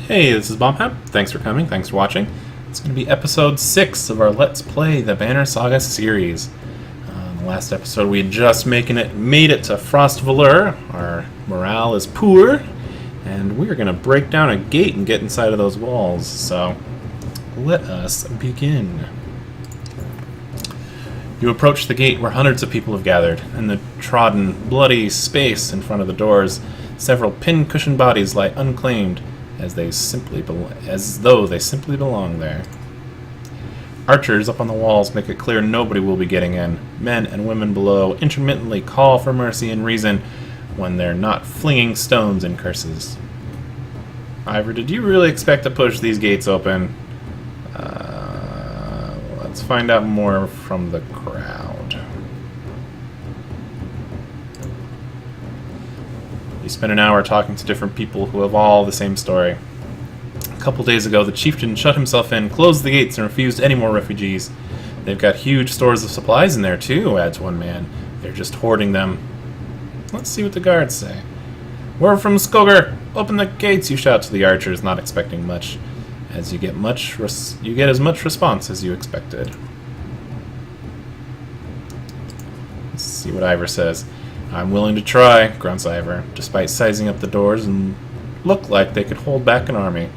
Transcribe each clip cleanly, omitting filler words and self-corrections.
Hey, this is Bomhab. Thanks for coming. Thanks for watching. It's going to be episode 6 of our Let's Play the Banner Saga series. In the last episode, we had just made it to Frost Valur. Our morale is poor, and we're going to break down a gate and get inside of those walls. So, let us begin. You approach the gate where hundreds of people have gathered. In the trodden, bloody space in front of the doors, several pin-cushioned bodies lie unclaimed, as though they simply belong there. Archers up on the walls make it clear nobody will be getting in. Men and women below intermittently call for mercy and reason when they're not flinging stones and curses. Ivor, did you really expect to push these gates open? Let's find out more from the crowd. You spend an hour talking to different people who have all the same story. A couple days ago, the chieftain shut himself in, closed the gates, and refused any more refugees. They've got huge stores of supplies in there, too, adds one man. They're just hoarding them. Let's see what the guards say. We're from Skogar! Open the gates, you shout to the archers, not expecting much. As you get as much response as you expected. Let's see what Ivor says. I'm willing to try, grunts Ivor, despite sizing up the doors and look like they could hold back an army.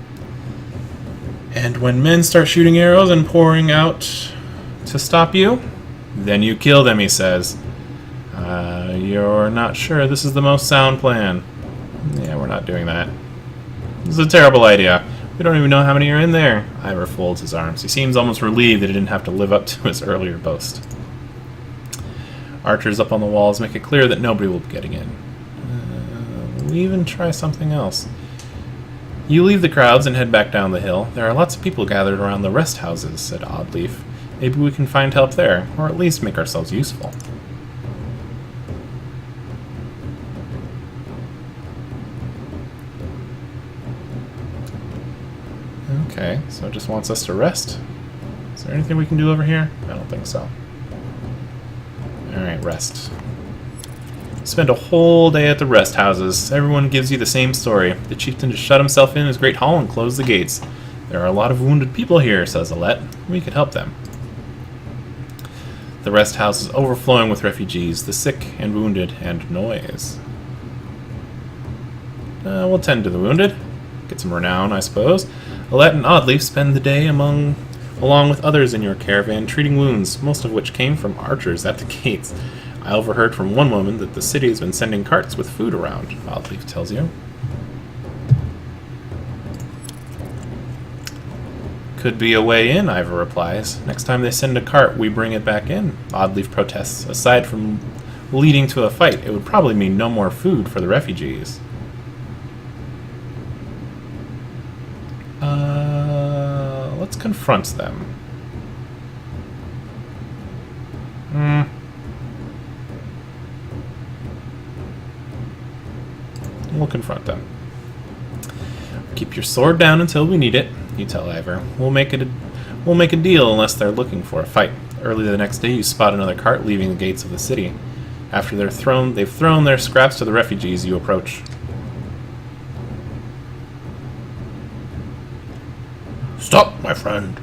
And when men start shooting arrows and pouring out to stop you, then you kill them, he says. You're not sure this is the most sound plan. Yeah, we're not doing that. This is a terrible idea. We don't even know how many are in there. Ivor folds his arms. He seems almost relieved that he didn't have to live up to his earlier boast. Archers up on the walls make it clear that nobody will be getting in. We'll even try something else. You leave the crowds and head back down the hill. There are lots of people gathered around the rest houses, said Oddleaf. Maybe we can find help there, or at least make ourselves useful. Okay, so it just wants us to rest. Is there anything we can do over here? I don't think so. Alright, rest. Spend a whole day at the rest houses. Everyone gives you the same story. The chieftain just shut himself in his great hall and closed the gates. There are a lot of wounded people here, says Alette. We could help them. The rest house is overflowing with refugees, the sick and wounded, and noise. We'll tend to the wounded. Get some renown, I suppose. Alette and Oddleaf spend the day along with others in your caravan, treating wounds, most of which came from archers at the gates. I overheard from one woman that the city has been sending carts with food around, Oddleaf tells you. Could be a way in, Ivor replies. Next time they send a cart, we bring it back in, Oddleaf protests. Aside from leading to a fight, it would probably mean no more food for the refugees. Let's confront them. We'll confront them. Keep your sword down until we need it, you tell Ivor. We'll make a deal unless they're looking for a fight. Early the next day, you spot another cart leaving the gates of the city. After they've thrown their scraps to the refugees, you approach. Stop, my friend.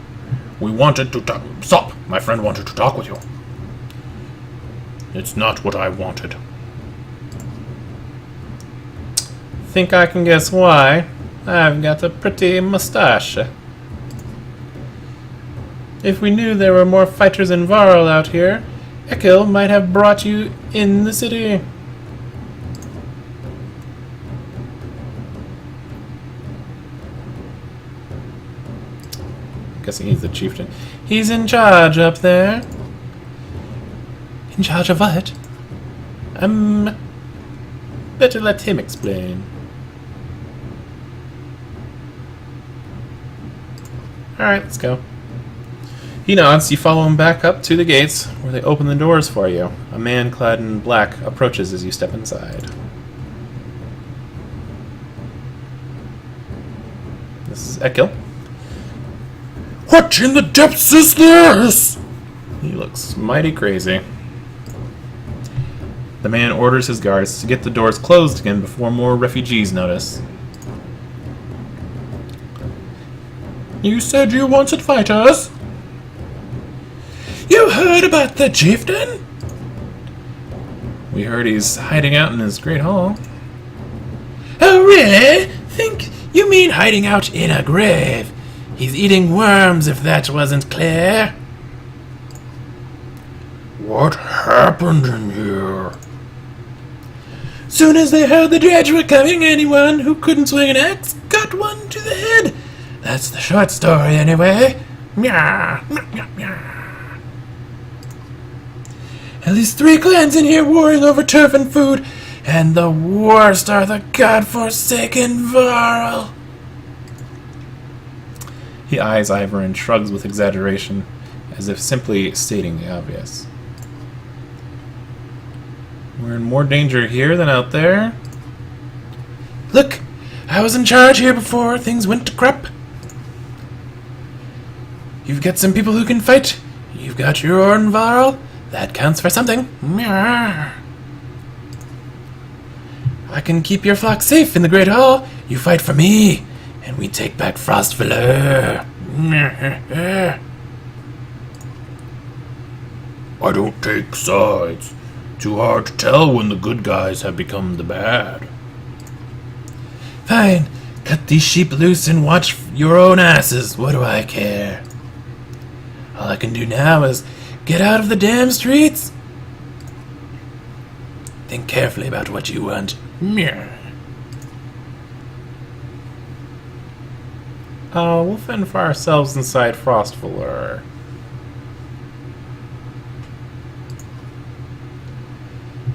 Stop! My friend wanted to talk with you. It's not what I wanted. Think I can guess why? I've got a pretty mustache. If we knew there were more fighters in Varl out here, Ekil might have brought you in the city. Guessing he's the chieftain. He's in charge up there. In charge of what? Better let him explain. Alright, let's go. He nods. You follow him back up to the gates, where they open the doors for you. A man clad in black approaches as you step inside. This is Ekil. What in the depths is this? He looks mighty crazy. The man orders his guards to get the doors closed again before more refugees notice. You said you wanted to fight us? You heard about the chieftain? We heard he's hiding out in his great hall. Oh, really? Think you mean hiding out in a grave? He's eating worms, if that wasn't clear. What happened in here? Soon as they heard the dredge were coming, anyone who couldn't swing an axe got one to the head. That's the short story, anyway. Meow, meow, meow, meow. At least 3 clans in here warring over turf and food, and the worst are the godforsaken Varl. He eyes Ivor and shrugs with exaggeration, as if simply stating the obvious. We're in more danger here than out there. Look, I was in charge here before things went to crap. You've got some people who can fight. You've got your own Varl. That counts for something. I can keep your flock safe in the Great Hall. You fight for me, and we take back Frostviller. I don't take sides. Too hard to tell when the good guys have become the bad. Fine. Cut these sheep loose and watch your own asses. What do I care? All I can do now is get out of the damn streets. Think carefully about what you want. We'll fend for ourselves inside Frostviller.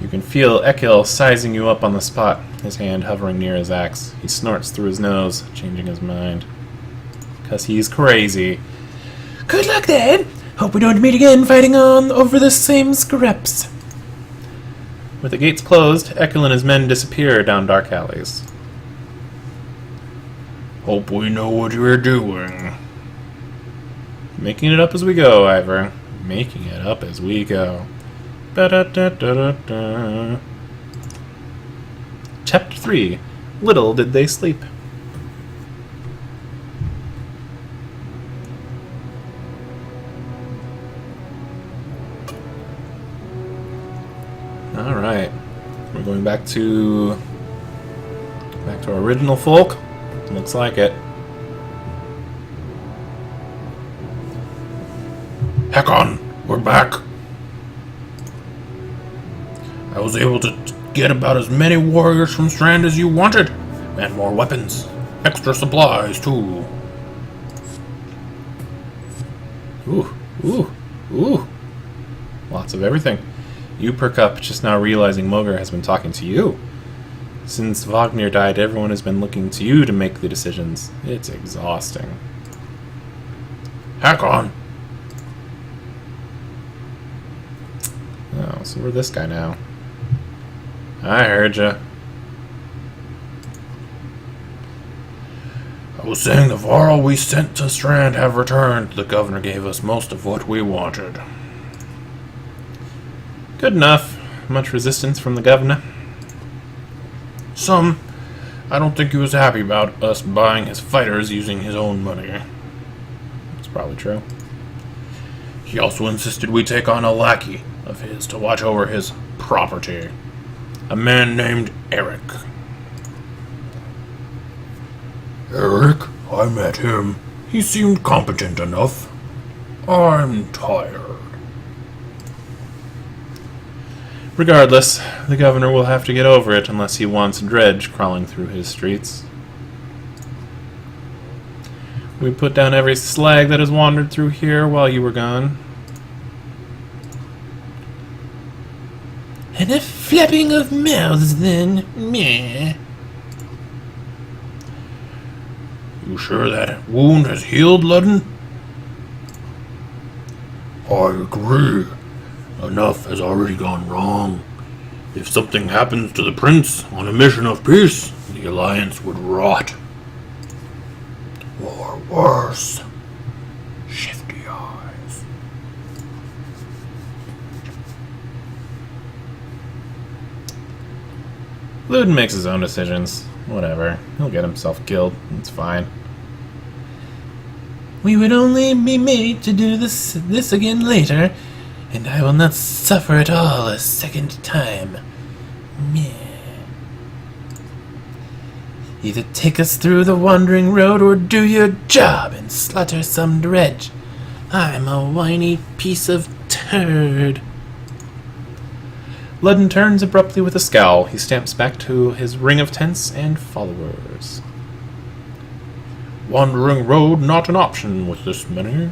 You can feel Ekil sizing you up on the spot, his hand hovering near his axe. He snorts through his nose, changing his mind. 'Cause he's crazy. Good luck, then! Hope we don't meet again fighting on over the same scraps. With the gates closed, Ekil and his men disappear down dark alleys. Hope we know what you're doing. Making it up as we go, Ivor. Making it up as we go. Da-da-da-da-da-da. Chapter 3. Little did they sleep. Alright. We're going back to our original folk. Looks like it. Heck on! We're back! I was able to get about as many warriors from Strand as you wanted, and more weapons. Extra supplies, too. Ooh. Lots of everything. You perk up just now realizing Moger has been talking to you. Since Wagner died, everyone has been looking to you to make the decisions. It's exhausting. Heck on! Oh, so we're this guy now. I heard ya. I was saying the Varl we sent to Strand have returned. The governor gave us most of what we wanted. Good enough. Much resistance from the governor? Some. I don't think he was happy about us buying his fighters using his own money. That's probably true. He also insisted we take on a lackey of his to watch over his property. A man named Eric. Eric? I met him. He seemed competent enough. I'm tired. Regardless, the governor will have to get over it unless he wants Dredge crawling through his streets. We put down every slag that has wandered through here while you were gone. And a flapping of mouths, then. Meh. You sure that wound has healed, Ludden? I agree. Enough has already gone wrong. If something happens to the prince on a mission of peace, the alliance would rot. Or worse. Shifty eyes. Luden makes his own decisions. Whatever. He'll get himself killed. It's fine. We would only be made to do this again later, and I will not suffer it all a second time. Meh. Either take us through the wandering road or do your job and slaughter some dredge. I'm a whiny piece of turd. Ludden turns abruptly with a scowl. He stamps back to his ring of tents and followers. Wandering road not an option with this many.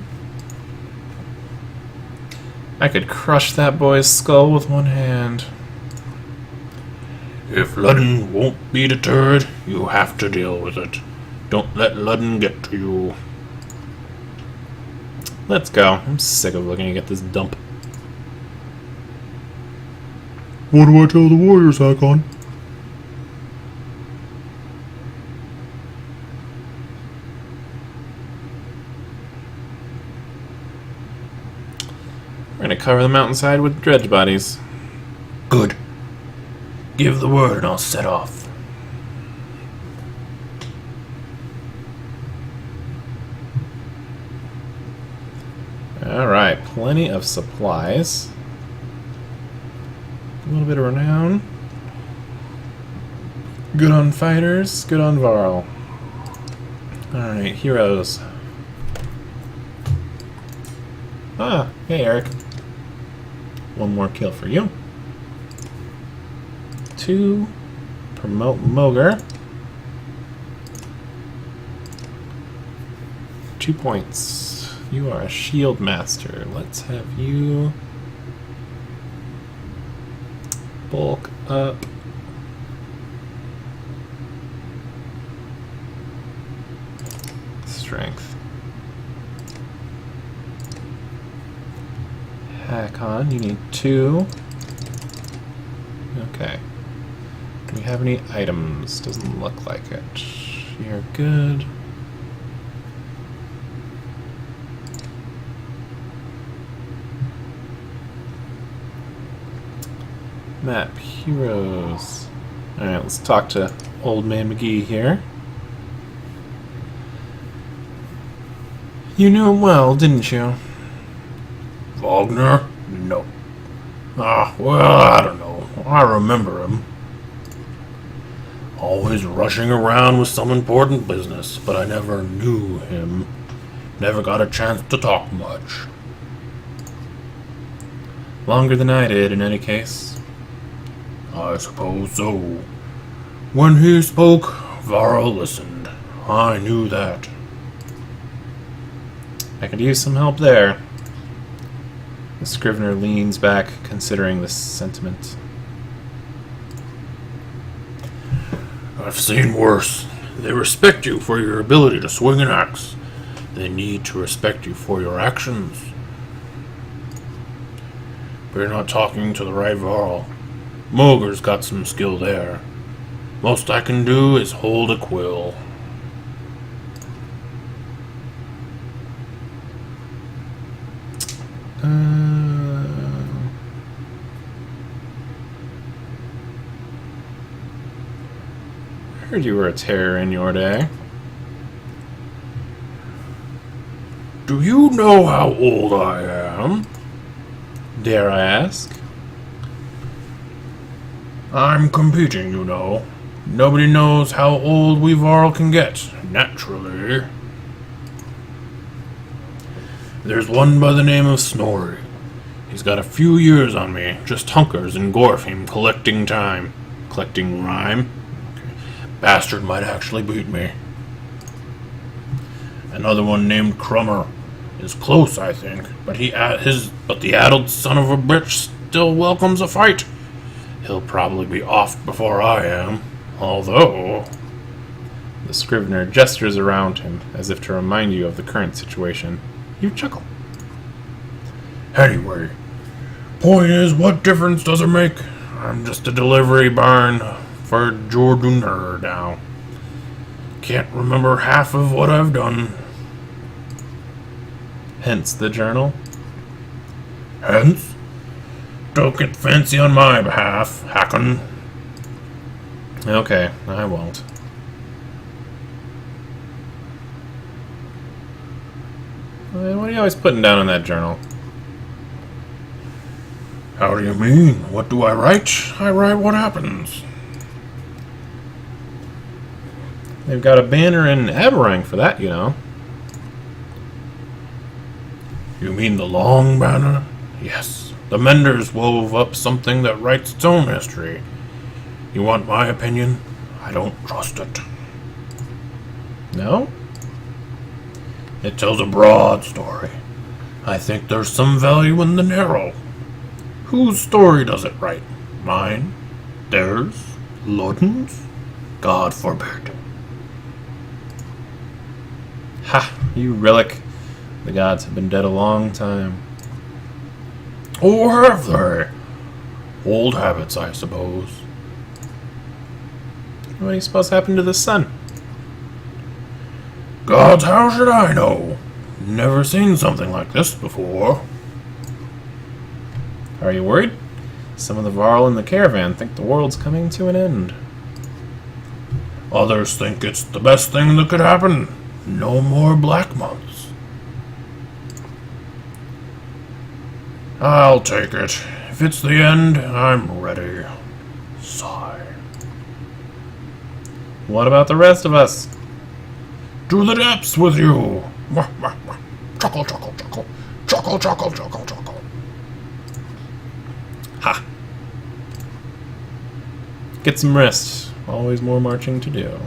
I could crush that boy's skull with one hand. If Ludden won't be deterred, you have to deal with it. Don't let Ludden get to you. Let's go. I'm sick of looking at this dump. What do I tell the warriors, Hakon? We're gonna cover the mountainside with dredge bodies. Good. Give the word and I'll set off. Alright, plenty of supplies. A little bit of renown. Good on fighters, good on Varl. Alright, heroes. Ah, hey Eric. One more kill for you. 2. Promote Moger. 2 points. You are a shield master. Let's have you bulk up. Strength. Hakon, you need 2. Okay. Do we have any items? Doesn't look like it. You're good. Map heroes. Alright, let's talk to Old Man McGee here. You knew him well, didn't you? Wagner? No. Well, I don't know. I remember him. Always rushing around with some important business, but I never knew him. Never got a chance to talk much. Longer than I did, in any case. I suppose so. When he spoke, Varl listened. I knew that. I could use some help there. The Scrivener leans back, considering this sentiment. I've seen worse. They respect you for your ability to swing an axe. They need to respect you for your actions. But you're not talking to the right Varl. Moger's got some skill there. Most I can do is hold a quill. Heard you were a terror in your day. Do you know how old I am? Dare I ask? I'm competing, you know. Nobody knows how old we Varl can get, naturally. There's one by the name of Snorri. He's got a few years on me, just hunkers in Gorfheim collecting time. Collecting rhyme? Bastard might actually beat me. Another one named Crummer is close, I think, but the addled son of a bitch still welcomes a fight. He'll probably be off before I am, although... The Scrivener gestures around him, as if to remind you of the current situation. You chuckle. Anyway, point is, what difference does it make? I'm just a delivery barn for Jorduner now. Can't remember half of what I've done. Hence the journal. Hence? Don't get fancy on my behalf, Hakon. Okay, I won't. What are you always putting down in that journal? How do you mean? What do I write? I write what happens. They've got a banner in Aberrang for that, you know. You mean the long banner? Yes. The Menders wove up something that writes its own history. You want my opinion? I don't trust it. No? It tells a broad story. I think there's some value in the narrow. Whose story does it write? Mine? Theirs? Ludden's? God forbid. Ha! You relic. The gods have been dead a long time. Or have they? Old habits, I suppose. What do you suppose happened to the sun? Gods, how should I know? Never seen something like this before. Are you worried? Some of the Varl in the caravan think the world's coming to an end. Others think it's the best thing that could happen. No more black months. I'll take it. If it's the end, I'm ready. Sigh. What about the rest of us? To the depths with you! Chuckle, chuckle, chuckle. Chuckle, chuckle, chuckle, chuckle. Ha! Get some rest. Always more marching to do.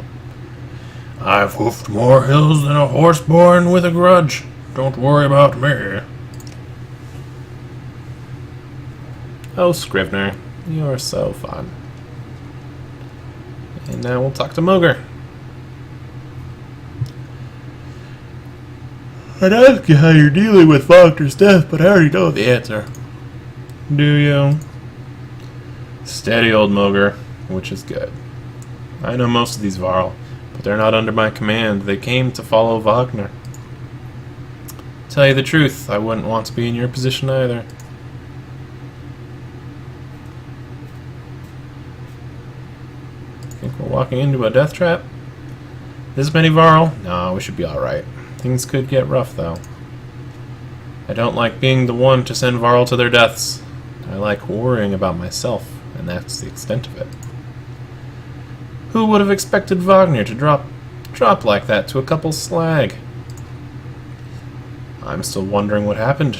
I've hoofed more hills than a horse born with a grudge. Don't worry about me. Oh, Scrivener, you're so fun. And now we'll talk to Mogr. I'd ask you how you're dealing with Wagner's death, but I already know the answer. Do you? Steady, old Mogr, which is good. I know most of these Varl, but they're not under my command. They came to follow Wagner. Tell you the truth, I wouldn't want to be in your position either. Think we're walking into a death trap? This many Varl? No, we should be alright. Things could get rough, though. I don't like being the one to send Varl to their deaths. I like worrying about myself, and that's the extent of it. Who would have expected Wagner to drop like that to a couple slag? I'm still wondering what happened.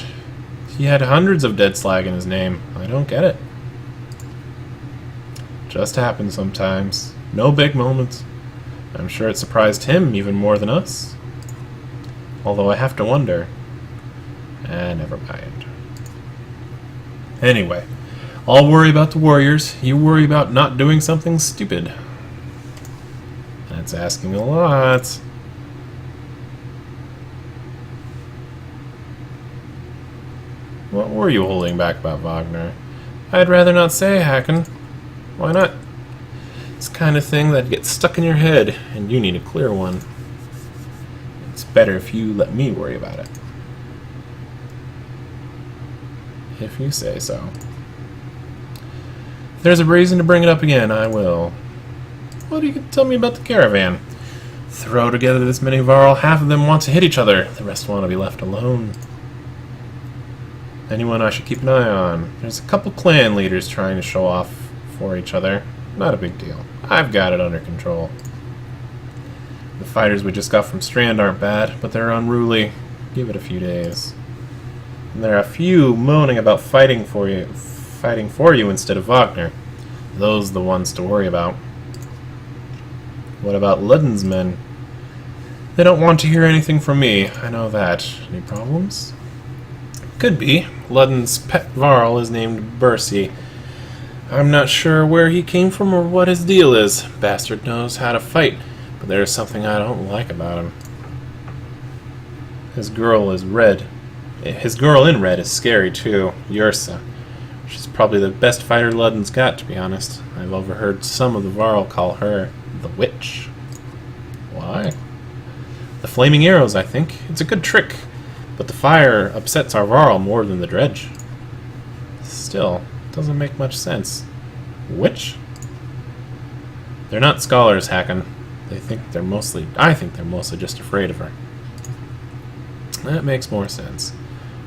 He had hundreds of dead slag in his name. I don't get it. Just happens sometimes. No big moments. I'm sure it surprised him even more than us. Although I have to wonder. Never mind. Anyway, I'll worry about the warriors. You worry about not doing something stupid. That's asking a lot. What were you holding back about Wagner? I'd rather not say, Hacken. Why not? It's the kind of thing that gets stuck in your head, and you need a clear one. It's better if you let me worry about it. If you say so. If there's a reason to bring it up again, I will. What do you tell me about the caravan? Throw together this many Varl, half of them want to hit each other, the rest want to be left alone. Anyone I should keep an eye on? There's a couple clan leaders trying to show off for each other. Not a big deal. I've got it under control. The fighters we just got from Strand aren't bad, but they're unruly. Give it a few days. And there are a few moaning about fighting for you instead of Wagner. Those are the ones to worry about. What about Ludden's men? They don't want to hear anything from me. I know that. Any problems? Could be. Ludden's pet Varl is named Bercy. I'm not sure where he came from or what his deal is. Bastard knows how to fight, but there's something I don't like about him. His girl in red is scary too, Ursa. She's probably the best fighter Ludden's got, to be honest. I've overheard some of the Varl call her the Witch. Why? The flaming arrows, I think. It's a good trick, but the fire upsets our Varl more than the dredge. Still, doesn't make much sense. Witch? They're not scholars, Hacken. I think they're mostly just afraid of her. That makes more sense.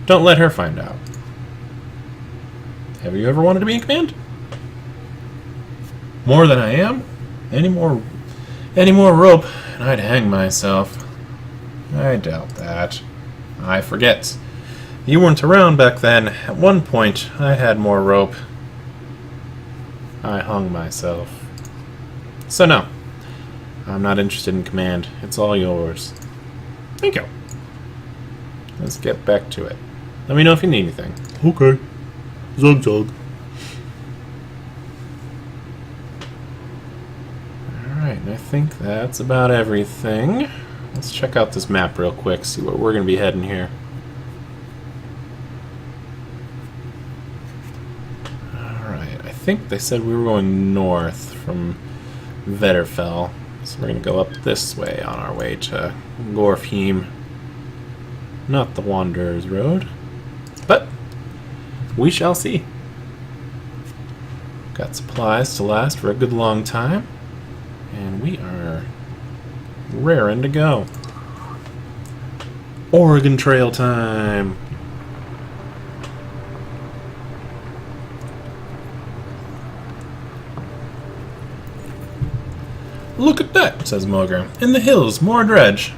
Don't let her find out. Have you ever wanted to be in command? More than I am? Any more rope, and I'd hang myself. I doubt that. I forget. You weren't around back then. At one point, I had more rope. I hung myself. So no. I'm not interested in command. It's all yours. Thank you. Let's get back to it. Let me know if you need anything. Okay. Zug zug. Alright, and I think that's about everything. Let's check out this map real quick, see where we're going to be heading here. Alright, I think they said we were going north from Vetterfell. So we're going to go up this way on our way to Gorfheim. Not the Wanderer's Road. But we shall see. Got supplies to last for a good long time. And we are raring to go. Oregon Trail time! Look at that, says Mogre. In the hills, more dredge.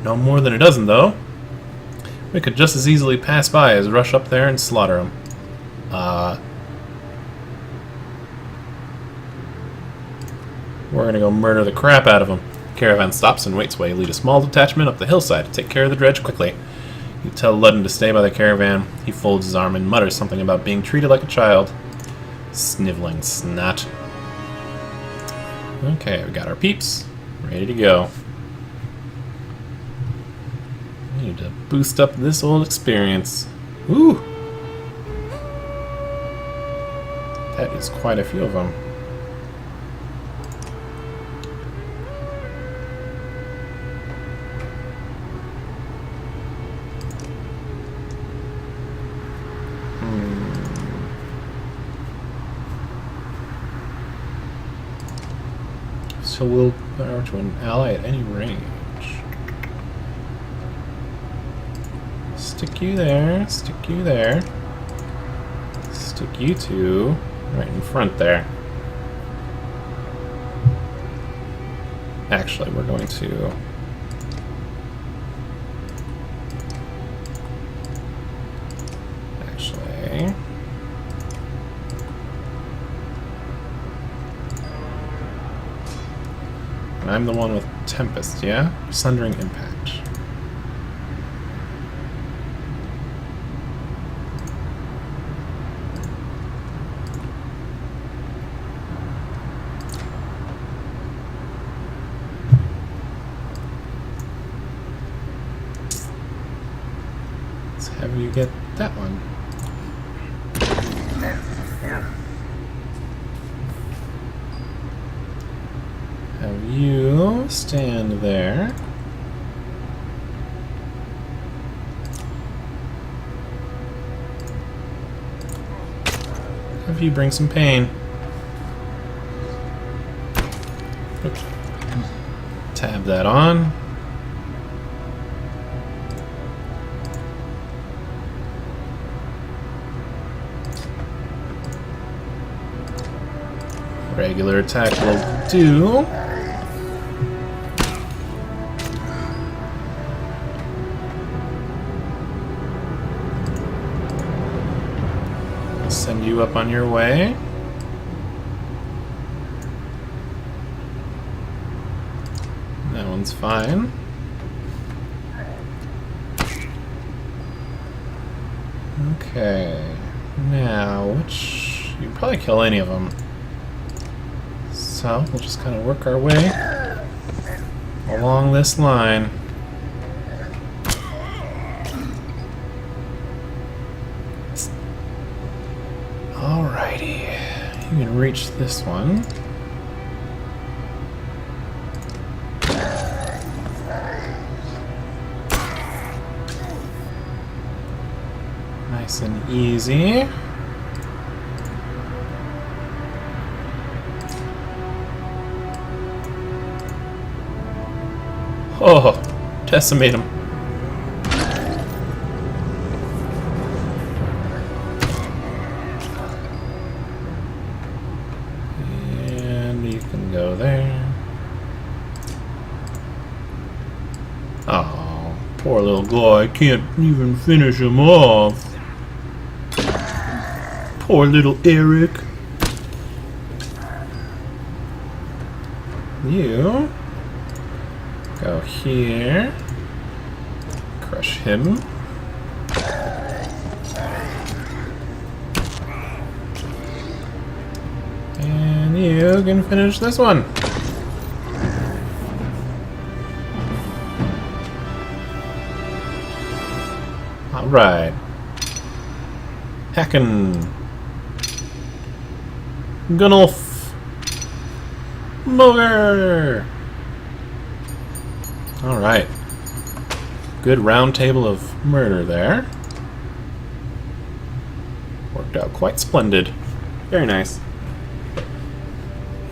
No more than a dozen, though. We could just as easily pass by as rush up there and slaughter them. We're gonna go murder the crap out of them. The caravan stops and waits while you lead a small detachment up the hillside to take care of the dredge quickly. You tell Ludden to stay by the caravan. He folds his arm and mutters something about being treated like a child. Sniveling snot. Okay, we got our peeps. Ready to go. We need to boost up this old experience. Ooh! That is quite a few of them. So we'll power to an ally at any range. Stick you there, stick you there. Stick you two right in front there. Actually, we're going to... Actually... I'm the one with Tempest, yeah? Sundering Impact. Let's have you get that one. Have you stand there. Have you bring some pain. Oops. Tab that on. Regular attack will do. Send you up on your way. That one's fine. Okay. Now, which... You can probably kill any of them. So, we'll just kind of work our way along this line. Alrighty. You can reach this one. Nice and easy. Oh, decimate him. Poor little guy, can't even finish him off. Poor little Eric. You go here. Crush him. And you can finish this one. Alright. Hacken. Gunnulf. Moger. Alright. Good round table of murder there. Worked out quite splendid. Very nice.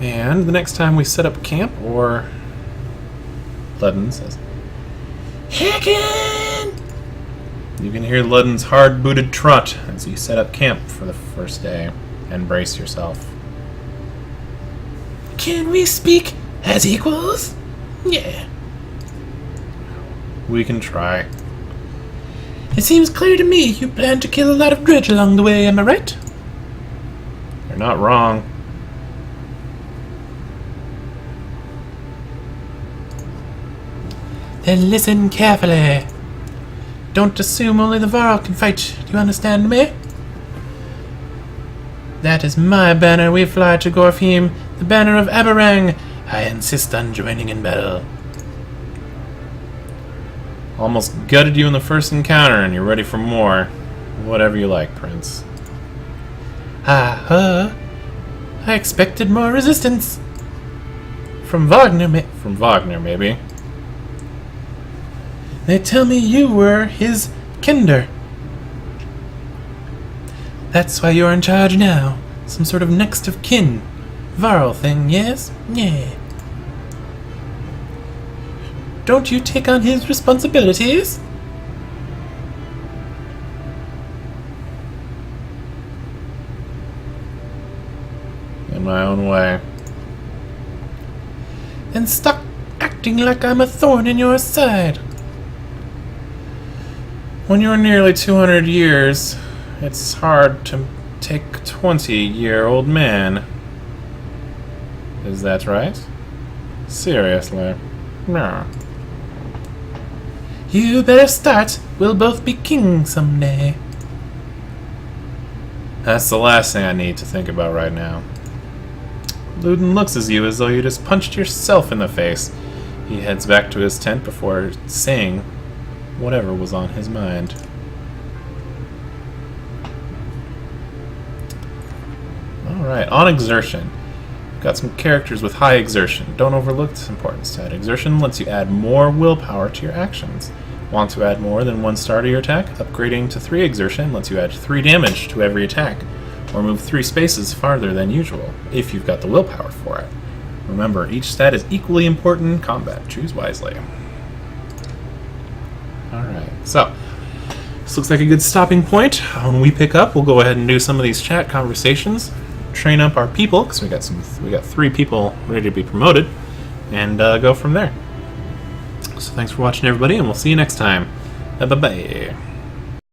And the next time we set up camp, or Ludden says, Hacken! You can hear Ludden's hard-booted trot as you set up camp for the first day, and brace yourself. Can we speak as equals? Yeah. We can try. It seems clear to me you plan to kill a lot of dredge along the way, am I right? You're not wrong. Then listen carefully. Don't assume only the Varl can fight. Do you understand me? That is my banner we fly to Gorfheim, the banner of Aberrang. I insist on joining in battle. Almost gutted you in the first encounter, and you're ready for more. Whatever you like, Prince. I expected more resistance. From Wagner, maybe. They tell me you were his kinder. That's why you're in charge now. Some sort of next of kin. Varl thing, yes? Yeah. Don't you take on his responsibilities? In my own way. And stop acting like I'm a thorn in your side. When you're nearly 200 years, it's hard to take a 20-year-old man. Is that right? Seriously. No. You better start. We'll both be king someday. That's the last thing I need to think about right now. Ludden looks at you as though you just punched yourself in the face. He heads back to his tent before saying whatever was on his mind. Alright, on exertion. Got some characters with high exertion. Don't overlook this importance to add. Exertion lets you add more willpower to your actions. Want to add more than one star to your attack? Upgrading to 3 exertion lets you add 3 damage to every attack, or move 3 spaces farther than usual, if you've got the willpower for it. Remember, each stat is equally important in combat. Choose wisely. Alright, so this looks like a good stopping point. When we pick up, we'll go ahead and do some of these chat conversations, train up our people, because we got 3 people ready to be promoted, and go from there. So thanks for watching, everybody, and we'll see you next time. Bye-bye.